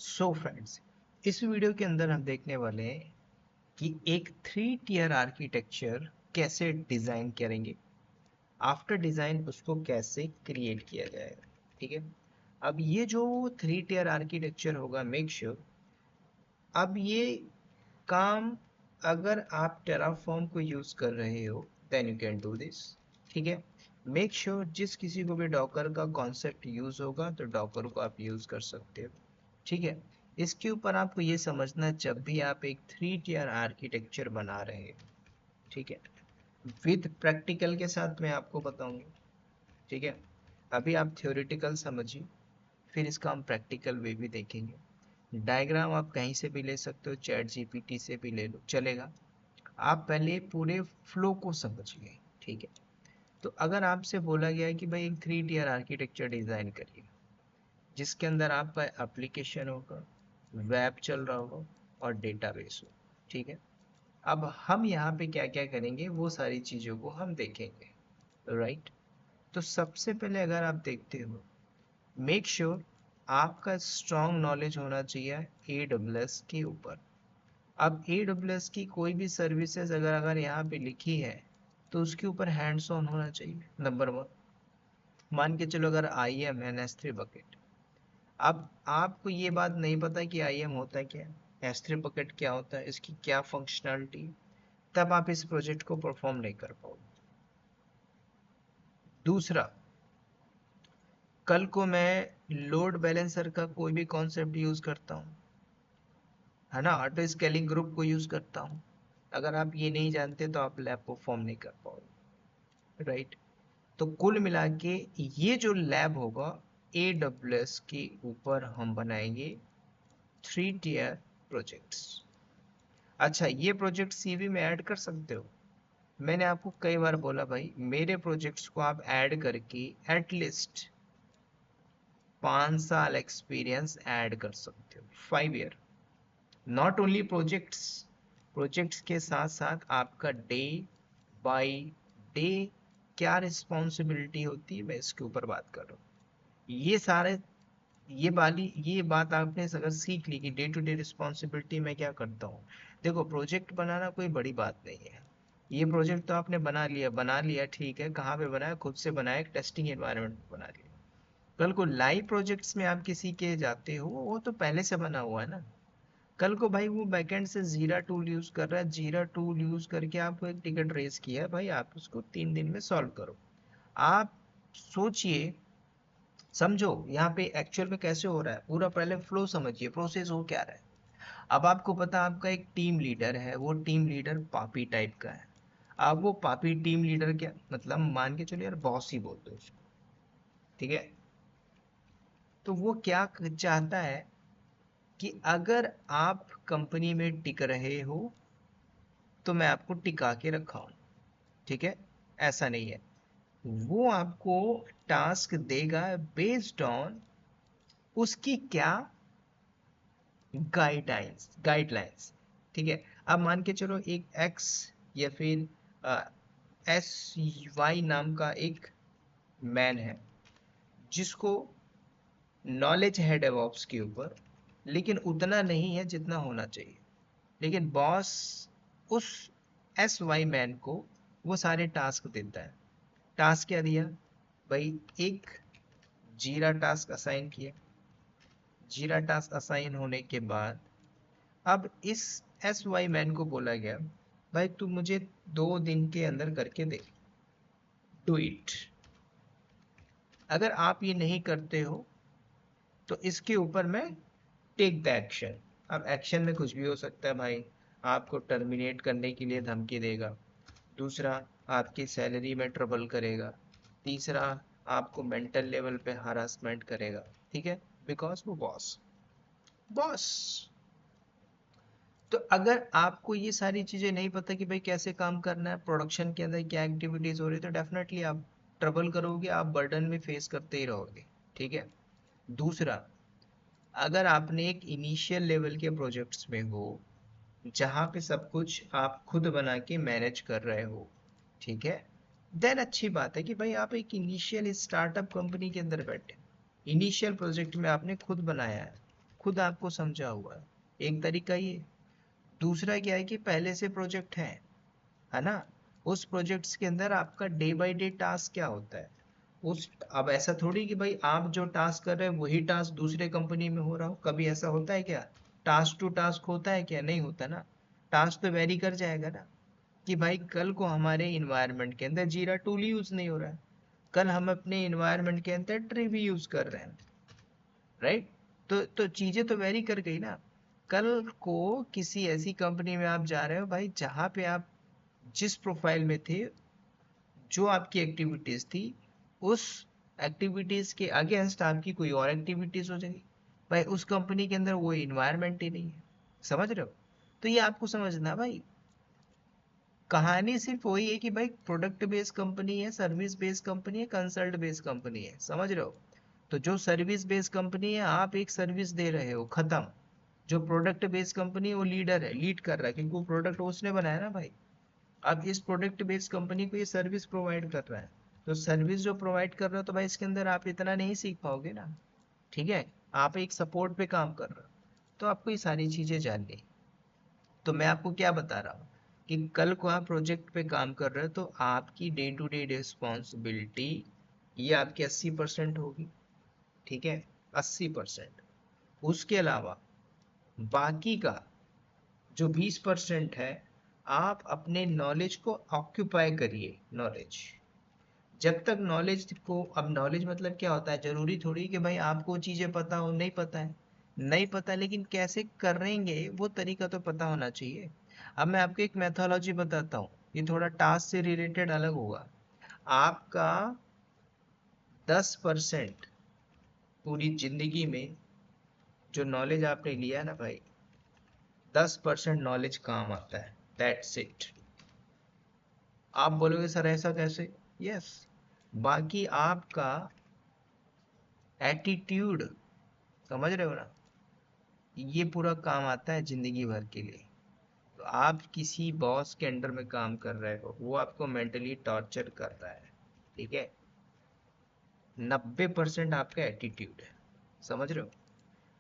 So friends, इस video के अंदर हम देखने वाले हैं कि एक 3 टियर आर्किटेक्चर कैसे डिज़ाइन करेंगे। आफ्टर डिज़ाइन उसको कैसे क्रिएट किया जाएगा। ठीक है। अब ये जो 3 टियर आर्किटेक्चर होगा, मेक श्योर अब ये काम अगर आप टेराफॉर्म को यूज़ कर रहे हो then you can do this. ठीक है। मेक श्योर जिस किसी को भी डॉकर का कॉन्सेप्ट यूज़ होगा तो डॉकर को आप यूज़ कर सकते हो। ठीक है। इसके ऊपर आपको ये समझना, जब भी आप एक 3 टियर आर्किटेक्चर बना रहे हैं, ठीक है, विद प्रैक्टिकल के साथ मैं आपको बताऊंगा। ठीक है। अभी आप थ्योरेटिकल समझिए, फिर इसका हम प्रैक्टिकल वे भी देखेंगे। डायग्राम आप कहीं से भी ले सकते हो, चैट जीपीटी से भी ले लो, चलेगा। आप पहले पूरे फ्लो को समझिए। ठीक है। तो अगर आपसे बोला गया है कि भाई एक 3 टियर आर्किटेक्चर डिज़ाइन करिए जिसके अंदर आपका एप्लीकेशन होगा, वेब चल रहा होगा और डेटाबेस हो। ठीक है। अब हम यहाँ पे क्या क्या करेंगे वो सारी चीज़ों को हम देखेंगे। राइट। तो सबसे पहले अगर आप देखते हो, मेक श्योर आपका स्ट्रॉन्ग नॉलेज होना चाहिए AWS के ऊपर। अब AWS की कोई भी सर्विसेज अगर अगर यहाँ पे लिखी है तो उसके ऊपर हैंड्स ऑन होना चाहिए, नंबर वन। मान के चलो अगर IAM है, S3 बकेट, अब आपको ये बात नहीं पता कि IAM होता है क्या, S3 बकेट क्या होता है, इसकी क्या फंक्शनैलिटी, तब आप इस प्रोजेक्ट को परफॉर्म नहीं कर पाओगे। दूसरा, कल को मैं लोड बैलेंसर का कोई भी कॉन्सेप्ट यूज करता हूँ, है ना, ऑटो स्केलिंग ग्रुप को यूज करता हूँ, अगर आप ये नहीं जानते तो आप लैब परफॉर्म नहीं कर पाओगे। राइट। तो कुल मिला के ये जो लैब होगा AWS के ऊपर हम बनाएंगे 3 टियर प्रोजेक्ट्स। अच्छा, ये प्रोजेक्ट CV में ऐड कर सकते हो। मैंने आपको कई बार बोला भाई, मेरे प्रोजेक्ट्स को आप ऐड करके एटलीस्ट 5 साल एक्सपीरियंस ऐड कर सकते हो, 5 year. Not only projects, projects के साथ साथ आपका डे बाय डे क्या रिस्पॉन्सिबिलिटी होती है, मैं इसके ऊपर बात कर रहा हूँ। ये सारे, ये बात आपने अगर सीख ली कि डे टू डे रिस्पॉन्सिबिलिटी मैं क्या करता हूँ। देखो, प्रोजेक्ट बनाना कोई बड़ी बात नहीं है। ये प्रोजेक्ट तो आपने बना लिया, ठीक है, कहाँ पे बनाया, खुद से बनाया, एक टेस्टिंग एनवायरनमेंट में बना लिया। कल को लाइव प्रोजेक्ट्स में आप किसी के जाते हो, वो तो पहले से बना हुआ है ना। कल को भाई वो बैकएंड से जीरा टूल यूज कर रहा है, जीरा टूल यूज करके आपको एक टिकट रेस किया है, भाई आप उसको 3 दिन में सॉल्व करो। आप सोचिए, समझो यहाँ पे एक्चुअल में कैसे हो रहा है, पूरा पहले फ्लो समझिए, प्रोसेस हो क्या रहा है। अब आपको पता, आपका एक टीम लीडर है, वो टीम लीडर पापी टाइप का है। अब वो पापी टीम लीडर क्या मतलब, मान के चलो यार बॉस ही बोल दो उसको। ठीक है। तो वो क्या चाहता है कि अगर आप कंपनी में टिक रहे हो तो मैं आपको टिका के रखा हूं। ठीक है। ऐसा नहीं है, वो आपको टास्क देगा बेस्ड ऑन उसकी क्या गाइडलाइंस। ठीक है। अब मान के चलो एक एक्स या फिर SY नाम का एक मैन है जिसको नॉलेज है डेवऑप्स के ऊपर, लेकिन उतना नहीं है जितना होना चाहिए। लेकिन बॉस उस SY मैन को वो सारे टास्क देता है। टास्क क्या दिया भाई, एक जीरा टास्क असाइन किया। जीरा टास्क असाइन होने के बाद अब इस SY मैन को बोला गया, भाई तू मुझे 2 दिन के अंदर करके दे, डू इट। अगर आप ये नहीं करते हो तो इसके ऊपर मैं टेक द एक्शन। अब एक्शन में कुछ भी हो सकता है भाई, आपको टर्मिनेट करने के लिए धमकी देगा। दूसरा, आपकी सैलरी में ट्रबल करेगा। तीसरा, आपको मेंटल लेवल पे हरासमेंट करेगा। ठीक है। बिकॉज वो बॉस बॉस। तो अगर आपको ये सारी चीजें नहीं पता कि भाई कैसे काम करना है, प्रोडक्शन के अंदर क्या एक्टिविटीज हो रही है, तो डेफिनेटली आप ट्रबल करोगे, आप बर्डन भी फेस करते ही रहोगे। ठीक है। दूसरा, अगर आपने एक इनिशियल लेवल के प्रोजेक्ट्स में हो जहाँ पे सब कुछ आप खुद बना के मैनेज कर रहे हो, ठीक है, देन अच्छी बात है कि भाई आप एक इनिशियल स्टार्टअप कंपनी के अंदर बैठे, इनिशियल प्रोजेक्ट में आपने खुद बनाया है, खुद आपको समझा हुआ है। एक तरीका ये। दूसरा क्या है कि पहले से प्रोजेक्ट है ना, उस प्रोजेक्ट्स के अंदर आपका डे बाय डे टास्क क्या होता है, उस अब ऐसा थोड़ी कि भाई आप जो टास्क कर रहे हैं वही टास्क दूसरे कंपनी में हो रहा हो, कभी ऐसा होता है क्या? टास्क टू टास्क होता है क्या? नहीं होता ना। टास्क तो वेरी कर जाएगा ना, कि भाई कल को हमारे इन्वायरमेंट के अंदर जीरा टूल यूज नहीं हो रहा है, कल हम अपने इन्वायरमेंट के अंदर ट्री भी यूज कर रहे हैं, राइट? तो चीजें तो वेरी कर गई ना। कल को किसी ऐसी कंपनी में आप जा रहे हो भाई जहां पे आप जिस प्रोफाइल में थे, जो आपकी एक्टिविटीज थी, उस एक्टिविटीज के अगेंस्ट आपकी कोई और एक्टिविटीज हो जाएगी, भाई उस कंपनी के अंदर वो इन्वायरमेंट ही नहीं है। समझ रहे हो? तो ये आपको समझना भाई, कहानी सिर्फ वही है कि भाई प्रोडक्ट बेस्ड कंपनी है, सर्विस बेस्ड कंपनी है, कंसल्ट बेस्ड कंपनी है। समझ रहे हो? तो जो सर्विस बेस्ड कंपनी है, आप एक सर्विस दे रहे हो, खत्म। जो प्रोडक्ट बेस्ड कंपनी है वो लीडर है, लीड कर रहा है, क्योंकि वो प्रोडक्ट उसने बनाया ना भाई। अब इस प्रोडक्ट बेस्ड कंपनी को ये सर्विस प्रोवाइड कर रहा है, तो सर्विस जो प्रोवाइड कर रहा हो तो भाई इसके अंदर आप इतना नहीं सीख पाओगे ना। ठीक है? आप एक सपोर्ट पे काम कर रहे हो, तो आपको ये सारी चीजें जाननी। तो मैं आपको क्या बता रहा हूँ कि कल को आप प्रोजेक्ट पे काम कर रहे हो तो आपकी डे टू डे रिस्पॉन्सिबिलिटी ये आपकी 80% होगी। ठीक है? 80%। उसके अलावा बाकी का जो 20% है, आप अपने नॉलेज को ऑक्यूपाई करिए। नॉलेज, जब तक नॉलेज को, अब नॉलेज मतलब क्या होता है, जरूरी थोड़ी कि भाई आपको चीजें पता हो, नहीं पता है, नहीं पता, लेकिन कैसे करेंगे वो तरीका तो पता होना चाहिए। अब मैं आपको एक मेथोलॉजी बताता हूँ, ये थोड़ा टास्क से रिलेटेड अलग होगा। आपका 10% पूरी जिंदगी में जो नॉलेज आपने लिया है ना भाई, 10% नॉलेज काम आता है, दैट्स इट। आप बोलोगे सर ऐसा कैसे? यस। बाकी आपका एटीट्यूड, समझ रहे हो ना, ये पूरा काम आता है जिंदगी भर के लिए। तो आप किसी बॉस के अंडर में काम कर रहे हो, वो आपको मेंटली टॉर्चर कर रहा है, ठीक है? 90% आपका एटीट्यूड है। समझ रहे हो?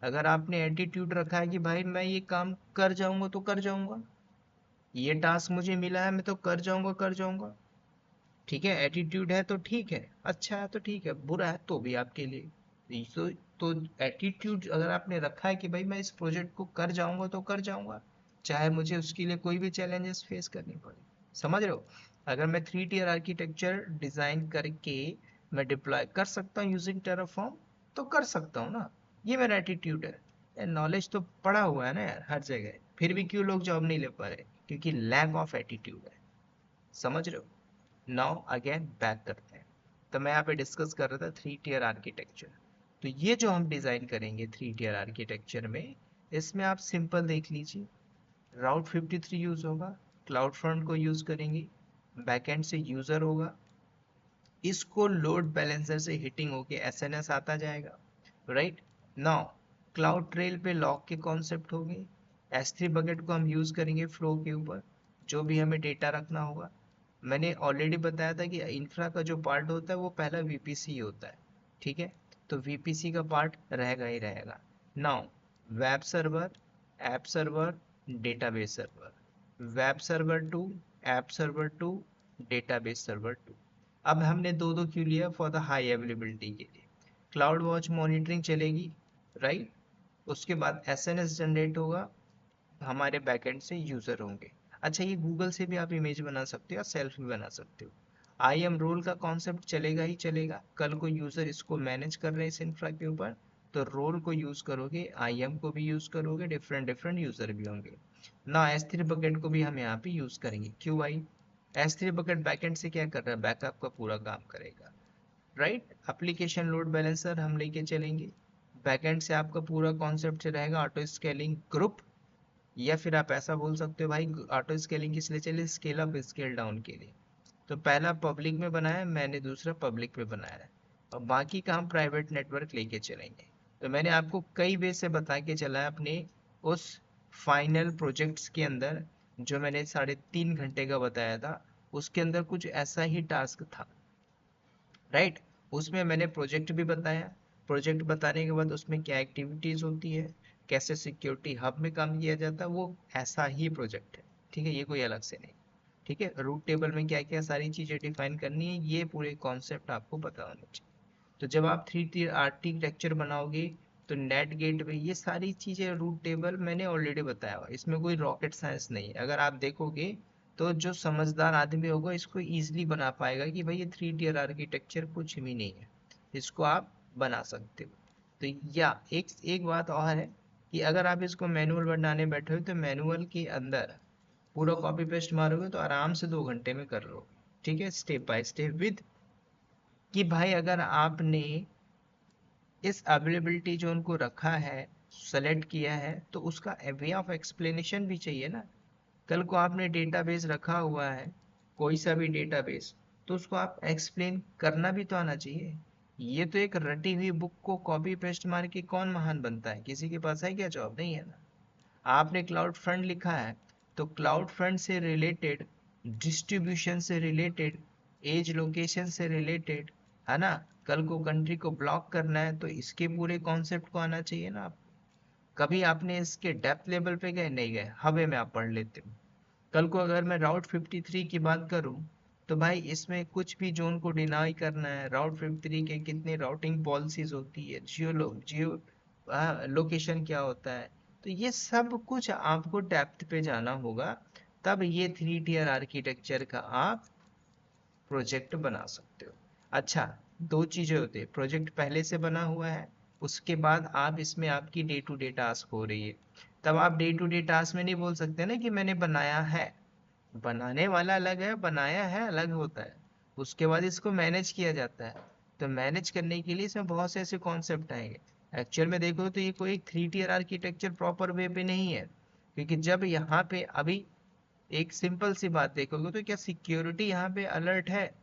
अगर आपने एटीट्यूड रखा है कि भाई मैं ये काम कर जाऊंगा तो कर जाऊंगा, ये टास्क मुझे मिला है मैं तो कर जाऊंगा कर जाऊंगा, ठीक है, एटीट्यूड है तो ठीक है, अच्छा है तो ठीक है, बुरा है तो भी आपके लिए। तो एटीट्यूड अगर आपने रखा है कि भाई मैं इस प्रोजेक्ट को कर जाऊंगा तो कर जाऊंगा, चाहे मुझे उसके लिए कोई भी चैलेंजेस फेस करनी पड़े। समझ रहे हो? अगर मैं 3 tier आर्किटेक्चर डिजाइन करके मैं डिप्लॉय कर सकता हूँ यूजिंग टेराफॉर्म, तो कर सकता हूँ ना। ये मेरा एटीट्यूड है। नॉलेज तो पड़ा हुआ है ना यार हर जगह, फिर भी क्यों लोग जॉब नहीं ले पा रहे? क्योंकि लैक ऑफ एटीट्यूड है। समझ रहे हो? नाउ अगेन बैक करते हैं। तो मैं यहाँ पे डिस्कस कर रहा था 3 tier आर्किटेक्चर। तो ये जो हम डिजाइन करेंगे 3 tier आर्किटेक्चर में, इसमें आप सिंपल देख लीजिए, राउट 53 यूज होगा, क्लाउड फ्रंट को यूज करेंगे, बैकएंड से यूजर होगा, इसको लोड बैलेंसर से हिटिंग होके एसएनएस आता जाएगा, राइट? नाउ क्लाउड ट्रेल पे लॉग के कॉन्सेप्ट हो गए, S3 बकेट को हम यूज करेंगे फ्लो के ऊपर, जो भी हमें डेटा रखना होगा। मैंने ऑलरेडी बताया था कि इंफ्रा का जो पार्ट होता है वो पहला वीपीसी होता है, ठीक है? तो वीपीसी का पार्ट रहेगा ही रहेगा। Now web server, app server, database server, web server two, app server two, database server two. अब हमने दो दो क्यों लिया? फॉर द हाई अवेलेबिलिटी के लिए। क्लाउड वॉच मॉनिटरिंग चलेगी, राइट? उसके बाद एसएनएस जनरेट होगा, हमारे बैकएंड से यूजर होंगे। अच्छा, ये गूगल से भी आप इमेज बना सकते हो, सेल्फ भी बना सकते हो। आई एम रोल का कॉन्सेप्ट चलेगा ही चलेगा, कल को यूजर इसको मैनेज कर रहे हैं इस इंफ्रा के ऊपर, तो रोल को यूज करोगे, आई एम को भी यूज करोगे, डिफरेंट डिफरेंट यूजर भी होंगे ना। S3 बकेट को भी हम यहाँ पे यूज करेंगे। क्यों भाई? S3 बकेट बैकएंड से क्या कर रहा है? बैकअप का पूरा काम करेगा, राइट? एप्लीकेशन लोड बैलेंसर हम लेके चलेंगे, बैकएंड से आपका पूरा कॉन्सेप्ट रहेगा ऑटो स्केलिंग ग्रुप, या फिर आप ऐसा बोल सकते हो भाई ऑटो स्केलिंग किस लिए चले? स्केल अप स्केल डाउन के लिए। तो पहला पब्लिक में बनाया है मैंने, दूसरा पब्लिक में बनाया है, और बाकी का हम प्राइवेट नेटवर्क लेके चलेंगे। तो मैंने आपको कई वे से बता के चला है अपने उस फाइनल प्रोजेक्ट्स के अंदर, जो मैंने 3.5 घंटे का बताया था, उसके अंदर कुछ ऐसा ही टास्क था, राइट? उसमें मैंने प्रोजेक्ट भी बताया, प्रोजेक्ट बताने के बाद उसमें क्या एक्टिविटीज होती है, कैसे सिक्योरिटी हब में काम किया जाता है, वो ऐसा ही प्रोजेक्ट है। ठीक है, ये कोई अलग से नहीं। ठीक है, रूट टेबल में क्या क्या सारी चीजें डिफाइन करनी है, ये पूरे कॉन्सेप्ट आपको पता होने चाहिए। तो जब आप 3 tier आर्किटेक्चर बनाओगे तो नेट गेट पे ये सारी चीजें, रूट टेबल मैंने ऑलरेडी बताया हुआ, इसमें कोई रॉकेट साइंस नहीं है। अगर आप देखोगे तो जो समझदार आदमी होगा इसको इजीली बना पाएगा कि भाई ये 3 tier आर्किटेक्चर कुछ भी नहीं है, इसको आप बना सकते हो। तो या एक एक बात और है कि अगर आप इसको मैनुअल बनाने बैठे हो तो मैनुअल के अंदर पूरा कॉपी पेस्ट मारोगे तो आराम से 2 घंटे में कर लो। ठीक है, स्टेप बाय स्टेप विद कि भाई अगर आपने इस अवेलेबिलिटी जोन को रखा है, सेलेक्ट किया है, तो उसका वे ऑफ एक्सप्लेनेशन भी चाहिए ना। कल को आपने डेटाबेस रखा हुआ है, कोई सा भी डेटाबेस, तो उसको आप एक्सप्लेन करना भी तो आना चाहिए। ये तो एक रटी हुई बुक को कॉपी पेस्ट मार के कौन महान बनता है, किसी के पास है क्या जॉब? नहीं है ना। आपने क्लाउड फ्रंट लिखा है तो क्लाउड फ्रंट से रिलेटेड, डिस्ट्रीब्यूशन से रिलेटेड, एज लोकेशन से रिलेटेड, है ना, कल को कंट्री को ब्लॉक करना है तो इसके पूरे कॉन्सेप्ट को आना चाहिए ना आप। कभी आपने इसके डेप्थ लेवल पे गए? नहीं गए, हवे में आप पढ़ लेते हो। कल को अगर मैं राउट 53 की बात करूं तो भाई इसमें कुछ भी जोन को डिनाई करना है, राउट 53 के कितने राउटिंग पॉलिसीज होती है, जियो लोकेशन क्या होता है, तो ये सब कुछ आपको डेप्थ पे जाना होगा, तब ये 3 tier आर्किटेक्चर का आप प्रोजेक्ट बना सकते हो। अच्छा, दो चीजें होती है, प्रोजेक्ट पहले से बना हुआ है, उसके बाद आप इसमें आपकी डे टू डे टास्क हो रही है, तब आप डे टू डे टास्क में नहीं बोल सकते ना कि मैंने बनाया है। बनाने वाला अलग है, बनाया है अलग होता है। उसके बाद इसको मैनेज किया जाता है। तो मैनेज करने के लिए इसमें बहुत से ऐसे कॉन्सेप्ट आएंगे। एक्चुअल में देखो तो ये कोई 3 tier आर्किटेक्चर प्रॉपर वे पे नहीं है, क्योंकि जब यहाँ पे अभी एक सिंपल सी बात देखोगे तो क्या सिक्योरिटी यहाँ पे अलर्ट है?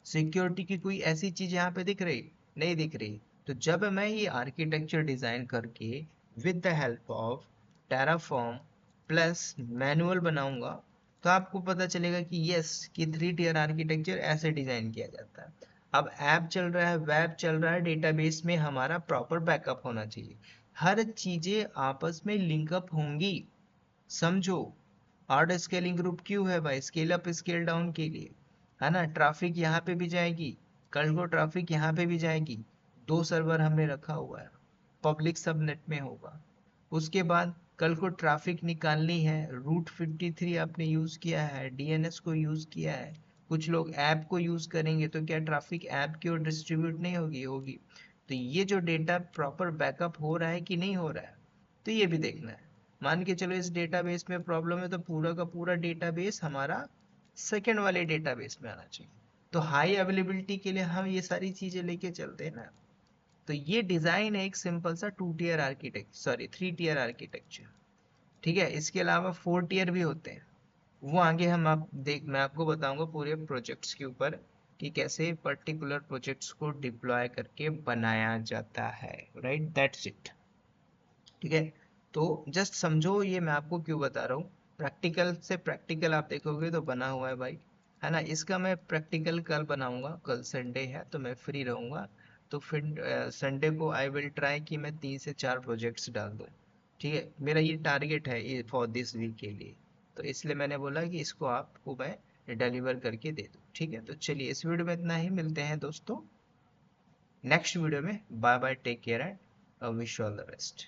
सिक्योरिटी की कोई ऐसी चीज यहाँ पे दिख रही? नहीं दिख रही। तो जब मैं ये आर्किटेक्चर डिजाइन करके with the help of Terraform plus manual बनाऊंगा, तो आपको पता चलेगा कि यस, कि 3 tier आर्किटेक्चर ऐसे डिजाइन किया जाता है। अब ऐप चल रहा है, वेब चल रहा है, डेटाबेस में हमारा प्रॉपर बैकअप होना चाहिए, हर चीजें आपस में लिंकअप होंगी। समझो, हार्ड स्केलिंग ग्रुप क्यों है भाई? स्केल अप स्केल डाउन के लिए, है ना। ट्रैफिक यहाँ पे भी जाएगी, कल को ट्रैफिक यहाँ पे भी जाएगी। 2 सर्वर हमने रखा हुआ है, पब्लिक सबनेट में होगा। उसके बाद कल को ट्रैफिक निकालनी है, रूट 53 आपने यूज किया है, डीएनएस को यूज किया है, कुछ लोग ऐप को यूज करेंगे, तो क्या ट्रैफिक ऐप की ओर डिस्ट्रीब्यूट नहीं होगी? होगी। तो ये जो डेटा प्रॉपर बैकअप हो रहा है कि नहीं हो रहा है, तो ये भी देखना है। मान के चलो इस डेटाबेस में प्रॉब्लम है, तो पूरा का पूरा डेटाबेस हमारा सेकंड वाले डेटाबेस में आना चाहिए। तो हाई अवेलेबिलिटी के लिए हम ये सारी चीजें लेके चलते हैं ना। तो ये डिजाइन है एक सिंपल सा 3 tier आर्किटेक्चर। ठीक है, इसके अलावा 4 tier भी होते हैं, वो आगे मैं आपको बताऊंगा पूरे प्रोजेक्ट्स के ऊपर कि कैसे पर्टिकुलर प्रोजेक्ट्स को डिप्लॉय करके बनाया जाता है। Right, that's it. ठीक है, तो जस्ट समझो ये मैं आपको क्यों बता रहा हूँ। प्रैक्टिकल से प्रैक्टिकल आप देखोगे तो बना हुआ है भाई, है ना। इसका मैं प्रैक्टिकल कल बनाऊंगा, कल संडे है तो मैं फ्री रहूंगा। तो फिर संडे को आई विल ट्राई कि मैं 3 से 4 प्रोजेक्ट्स डाल दूँ। ठीक है, मेरा ये टारगेट है फॉर दिस वीक के लिए। तो इसलिए मैंने बोला कि इसको आपको मैं डिलीवर करके दे दूँ। ठीक है, तो चलिए इस वीडियो में इतना ही, मिलते हैं दोस्तों नेक्स्ट वीडियो में। Bye bye, take care and wish all the best.